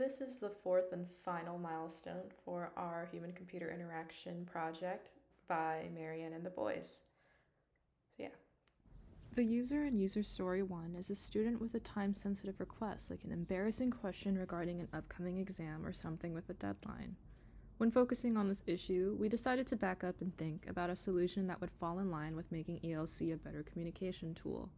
This is the fourth and final milestone for our human-computer interaction project by Marianne and the Bois. So yeah. The user in user story 1 is a student with a time-sensitive request, like an embarrassing question regarding an upcoming exam or something with a deadline. When focusing on this issue, we decided to back up and think about a solution that would fall in line with making ELC a better communication tool.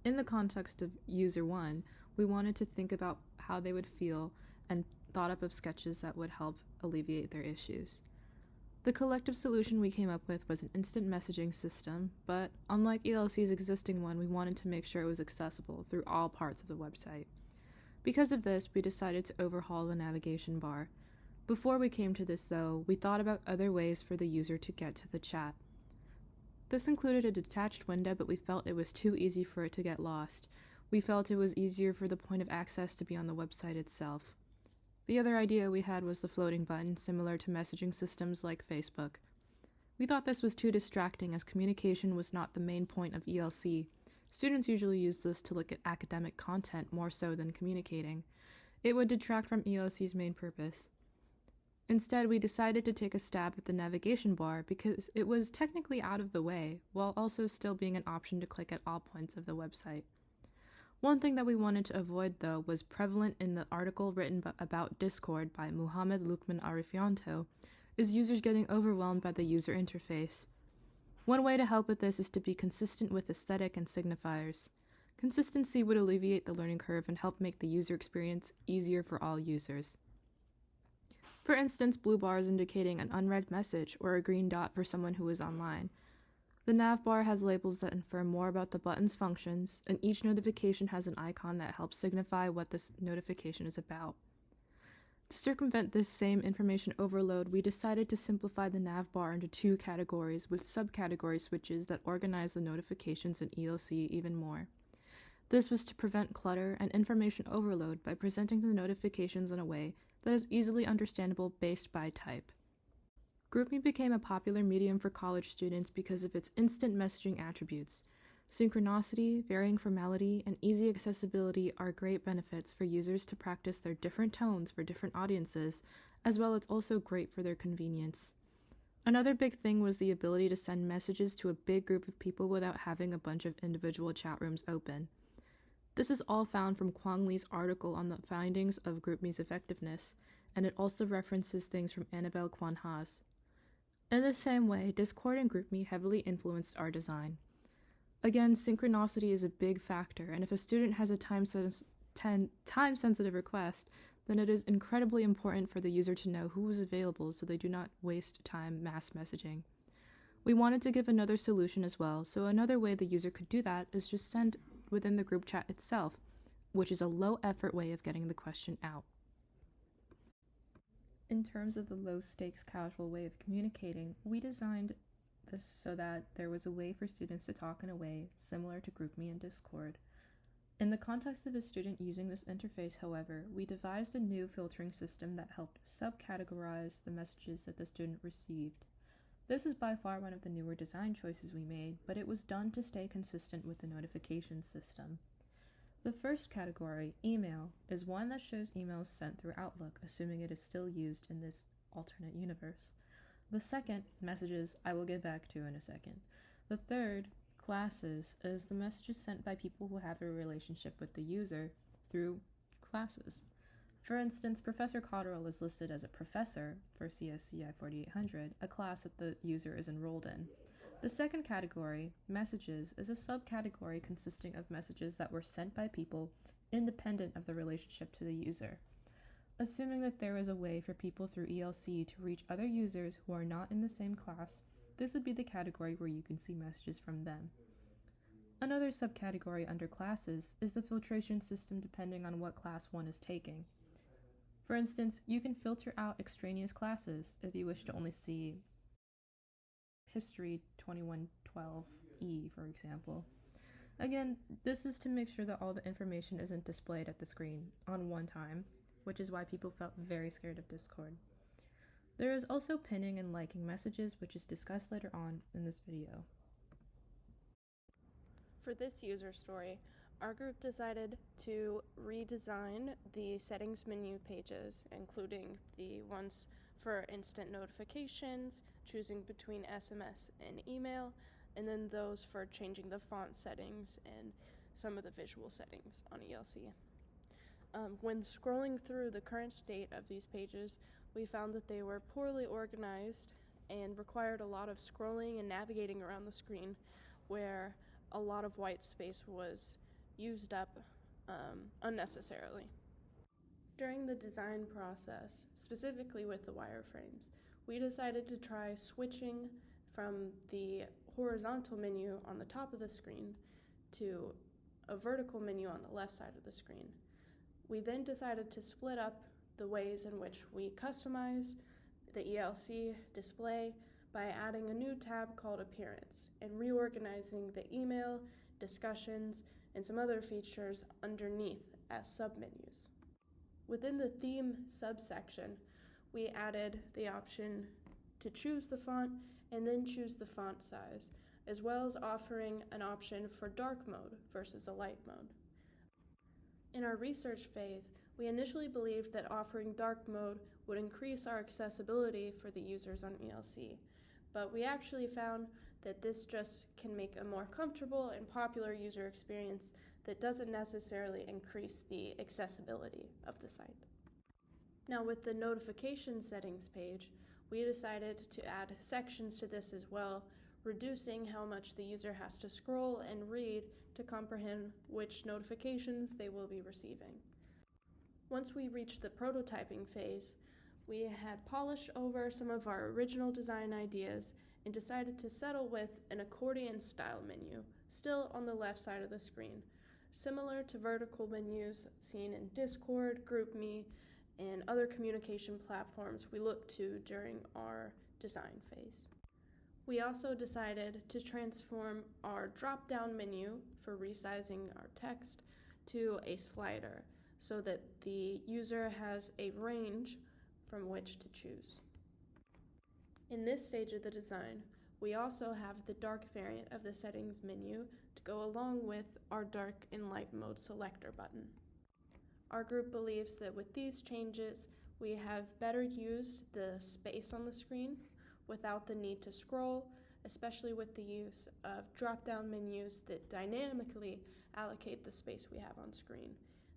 In the context of user 1, we wanted to think about how they would feel and thought up of sketches that would help alleviate their issues. The collective solution we came up with was an instant messaging system, but unlike ELC's existing one, we wanted to make sure it was accessible through all parts of the website. Because of this, we decided to overhaul the navigation bar. Before we came to this, though, we thought about other ways for the user to get to the chat. This included a detached window, but we felt it was too easy for it to get lost. We felt it was easier for the point of access to be on the website itself. The other idea we had was the floating button, similar to messaging systems like Facebook. We thought this was too distracting as communication was not the main point of ELC. Students usually use this to look at academic content more so than communicating. It would detract from ELC's main purpose. Instead, we decided to take a stab at the navigation bar because it was technically out of the way, while also still being an option to click at all points of the website. One thing that we wanted to avoid, though, was prevalent in the article written about Discord by Muhammad Lukman Arifianto, is users getting overwhelmed by the user interface. One way to help with this is to be consistent with aesthetic and signifiers. Consistency would alleviate the learning curve and help make the user experience easier for all users. For instance, blue bars indicating an unread message or a green dot for someone who is online. The nav bar has labels that infer more about the button's functions, and each notification has an icon that helps signify what this notification is about. To circumvent this same information overload, we decided to simplify the nav bar into two categories with subcategory switches that organize the notifications in ELC even more. This was to prevent clutter and information overload by presenting the notifications in a way that is easily understandable based by type. GroupMe became a popular medium for college students because of its instant messaging attributes. Synchronicity, varying formality, and easy accessibility are great benefits for users to practice their different tones for different audiences, as well as also great for their convenience. Another big thing was the ability to send messages to a big group of people without having a bunch of individual chat rooms open. This is all found from Kwang Lee's article on the findings of GroupMe's effectiveness, and it also references things from Annabelle Kwan Ha's. In the same way, Discord and GroupMe heavily influenced our design. Again, synchronicity is a big factor, and if a student has a time-sensitive request, then it is incredibly important for the user to know who is available so they do not waste time mass messaging. We wanted to give another solution as well, so another way the user could do that is just send within the group chat itself, which is a low-effort way of getting the question out. In terms of the low-stakes casual way of communicating, we designed this so that there was a way for students to talk in a way similar to GroupMe and Discord. In the context of a student using this interface, however, we devised a new filtering system that helped subcategorize the messages that the student received. This is by far one of the newer design choices we made, but it was done to stay consistent with the notification system. The first category, email, is one that shows emails sent through Outlook, assuming it is still used in this alternate universe. The second, messages, I will get back to in a second. The third, classes, is the messages sent by people who have a relationship with the user through classes. For instance, Professor Cotterill is listed as a professor for CSCI 4800, a class that the user is enrolled in. The second category, messages, is a subcategory consisting of messages that were sent by people independent of the relationship to the user. Assuming that there is a way for people through ELC to reach other users who are not in the same class, this would be the category where you can see messages from them. Another subcategory under classes is the filtration system depending on what class one is taking. For instance, you can filter out extraneous classes if you wish to only see History 2112E, for example. Again, this is to make sure that all the information isn't displayed at the screen on one time, which is why people felt very scared of Discord. There is also pinning and liking messages, which is discussed later on in this video. For this user story, Our group decided to redesign the settings menu pages, including the ones for instant notifications, choosing between SMS and email, and then those for changing the font settings and some of the visual settings on ELC. When scrolling through the current state of these pages, we found that they were poorly organized and required a lot of scrolling and navigating around the screen, where a lot of white space was used up unnecessarily. During the design process, specifically with the wireframes, we decided to try switching from the horizontal menu on the top of the screen to a vertical menu on the left side of the screen. We then decided to split up the ways in which we customize the ELC display by adding a new tab called Appearance and reorganizing the email, discussions, and some other features underneath as submenus. Within the theme subsection, we added the option to choose the font and then choose the font size, as well as offering an option for dark mode versus a light mode. In our research phase, we initially believed that offering dark mode would increase our accessibility for the users on ELC, but we actually found that this just can make a more comfortable and popular user experience that doesn't necessarily increase the accessibility of the site. Now, with the notification settings page, we decided to add sections to this as well, reducing how much the user has to scroll and read to comprehend which notifications they will be receiving. Once we reached the prototyping phase, we had polished over some of our original design ideas and decided to settle with an accordion style menu, still on the left side of the screen, similar to vertical menus seen in Discord, GroupMe, and other communication platforms we looked to during our design phase. We also decided to transform our drop-down menu for resizing our text to a slider so that the user has a range from which to choose. In this stage of the design, we also have the dark variant of the settings menu to go along with our dark and light mode selector button. Our group believes that with these changes, we have better used the space on the screen without the need to scroll, especially with the use of drop-down menus that dynamically allocate the space we have on screen,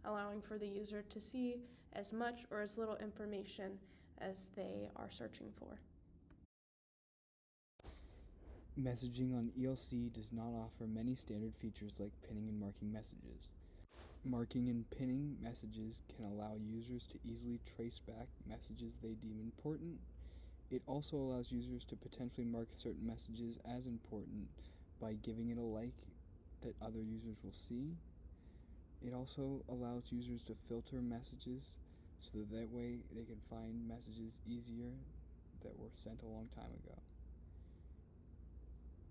allowing for the user to see as much or as little information as they are searching for. Messaging on ELC does not offer many standard features like pinning and marking messages. Marking and pinning messages can allow users to easily trace back messages they deem important. It also allows users to potentially mark certain messages as important by giving it a like that other users will see. It also allows users to filter messages so that way they can find messages easier that were sent a long time ago.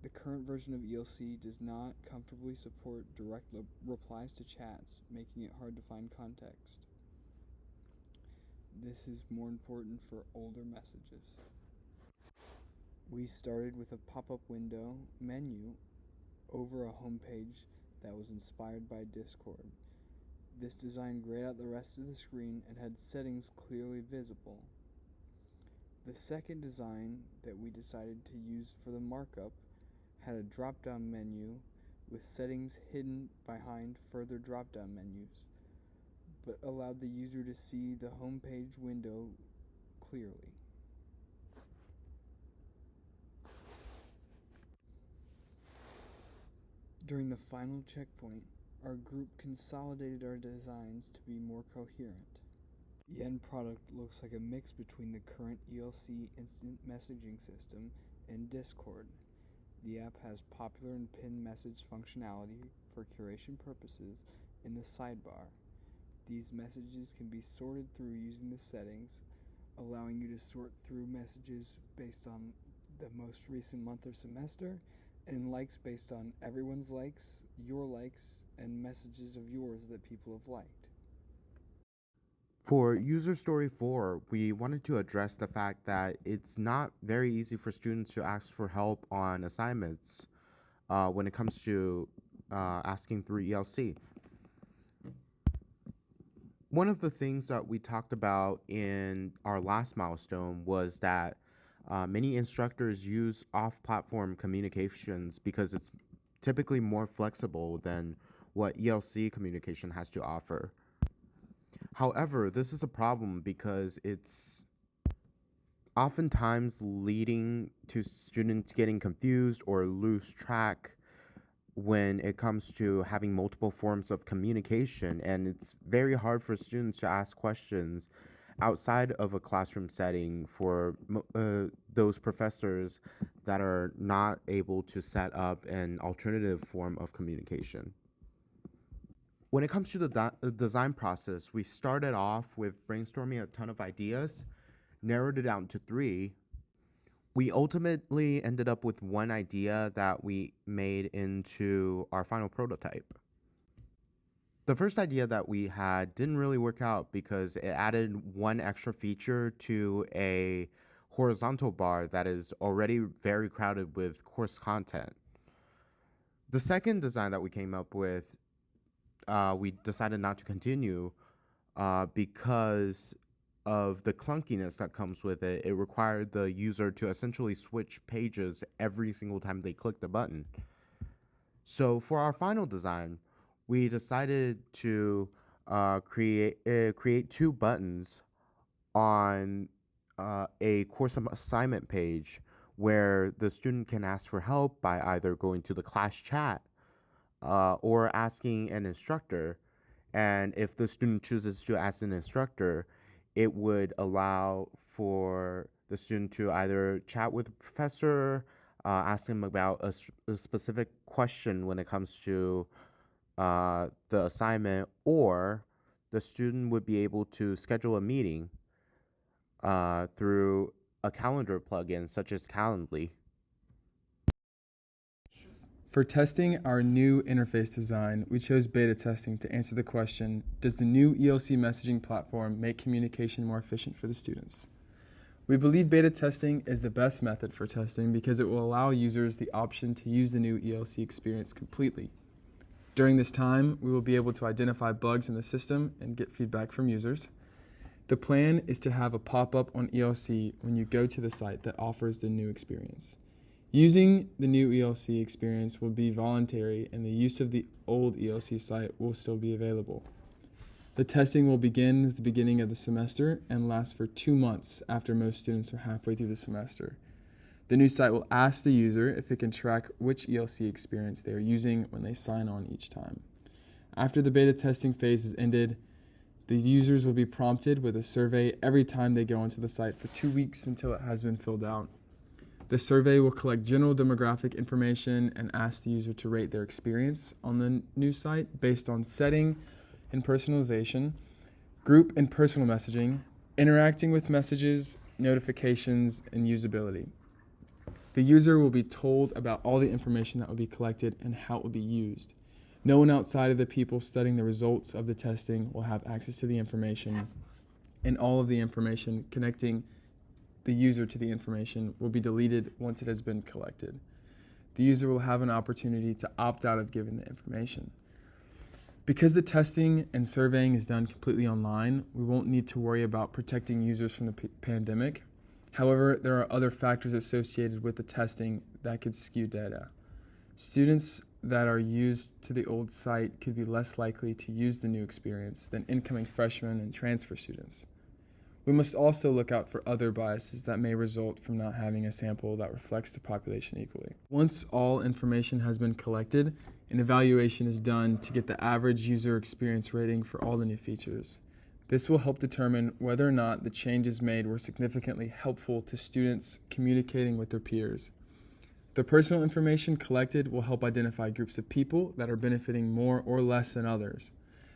The current version of ELC does not comfortably support direct replies to chats, making it hard to find context. This is more important for older messages. We started with a pop-up window menu over a homepage that was inspired by Discord. This design grayed out the rest of the screen and had settings clearly visible. The second design that we decided to use for the markup had a drop-down menu with settings hidden behind further drop-down menus, but allowed the user to see the homepage window clearly. During the final checkpoint, our group consolidated our designs to be more coherent. The end product looks like a mix between the current ELC instant messaging system and Discord. The app has popular and pinned message functionality for curation purposes in the sidebar. These messages can be sorted through using the settings, allowing you to sort through messages based on the most recent month or semester, and likes based on everyone's likes, your likes, and messages of yours that people have liked. For User Story 4, we wanted to address the fact that it's not very easy for students to ask for help on assignments when it comes to asking through ELC. One of the things that we talked about in our last milestone was that many instructors use off-platform communications because it's typically more flexible than what ELC communication has to offer. However, this is a problem because it's oftentimes leading to students getting confused or lose track when it comes to having multiple forms of communication, and it's very hard for students to ask questions outside of a classroom setting for those professors that are not able to set up an alternative form of communication. When it comes to the design process, we started off with brainstorming a ton of ideas, narrowed it down to 3. We ultimately ended up with one idea that we made into our final prototype. The first idea that we had didn't really work out because it added one extra feature to a horizontal bar that is already very crowded with course content. The second design that we came up with, we decided not to continue because of the clunkiness that comes with it. It required the user to essentially switch pages every single time they click the button. So for our final design, we decided to create 2 buttons on a course assignment page where the student can ask for help by either going to the class chat or asking an instructor. And if the student chooses to ask an instructor, it would allow for the student to either chat with the professor, ask him about a specific question when it comes to the assignment, or the student would be able to schedule a meeting through a calendar plugin such as Calendly. For testing our new interface design, we chose beta testing to answer the question, does the new ELC messaging platform make communication more efficient for the students? We believe beta testing is the best method for testing because it will allow users the option to use the new ELC experience completely. During this time, we will be able to identify bugs in the system and get feedback from users. The plan is to have a pop-up on ELC when you go to the site that offers the new experience. Using the new ELC experience will be voluntary, and the use of the old ELC site will still be available. The testing will begin at the beginning of the semester and last for 2 months after most students are halfway through the semester. The new site will ask the user if it can track which ELC experience they are using when they sign on each time. After the beta testing phase is ended, the users will be prompted with a survey every time they go onto the site for 2 weeks until it has been filled out. The survey will collect general demographic information and ask the user to rate their experience on the new site based on setting and personalization, group and personal messaging, interacting with messages, notifications, and usability. The user will be told about all the information that will be collected and how it will be used. No one outside of the people studying the results of the testing will have access to the information, and all of the information connecting the user to the information will be deleted once it has been collected. The user will have an opportunity to opt out of giving the information. Because the testing and surveying is done completely online, we won't need to worry about protecting users from the pandemic. However, there are other factors associated with the testing that could skew data. Students that are used to the old site could be less likely to use the new experience than incoming freshmen and transfer students. We must also look out for other biases that may result from not having a sample that reflects the population equally. Once all information has been collected, an evaluation is done to get the average user experience rating for all the new features. This will help determine whether or not the changes made were significantly helpful to students communicating with their peers. The personal information collected will help identify groups of people that are benefiting more or less than others.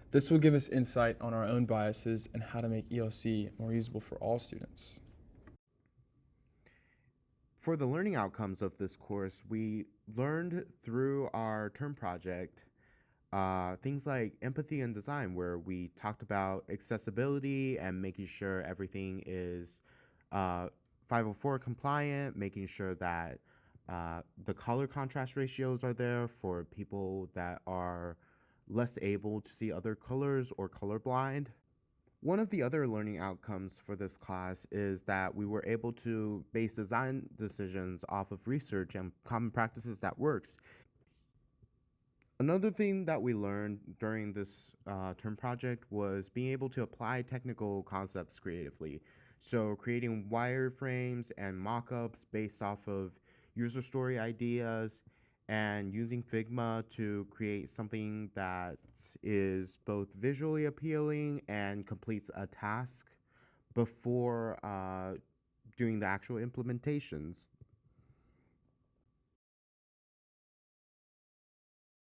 This will give us insight on our own biases and how to make ELC more usable for all students. For the learning outcomes of this course, we learned through our term project things like empathy and design, where we talked about accessibility and making sure everything is 504 compliant, making sure that the color contrast ratios are there for people that are less able to see other colors or colorblind. One of the other learning outcomes for this class is that we were able to base design decisions off of research and common practices that works. Another thing that we learned during this term project was being able to apply technical concepts creatively. So creating wireframes and mock-ups based off of user story ideas and using Figma to create something that is both visually appealing and completes a task before doing the actual implementations.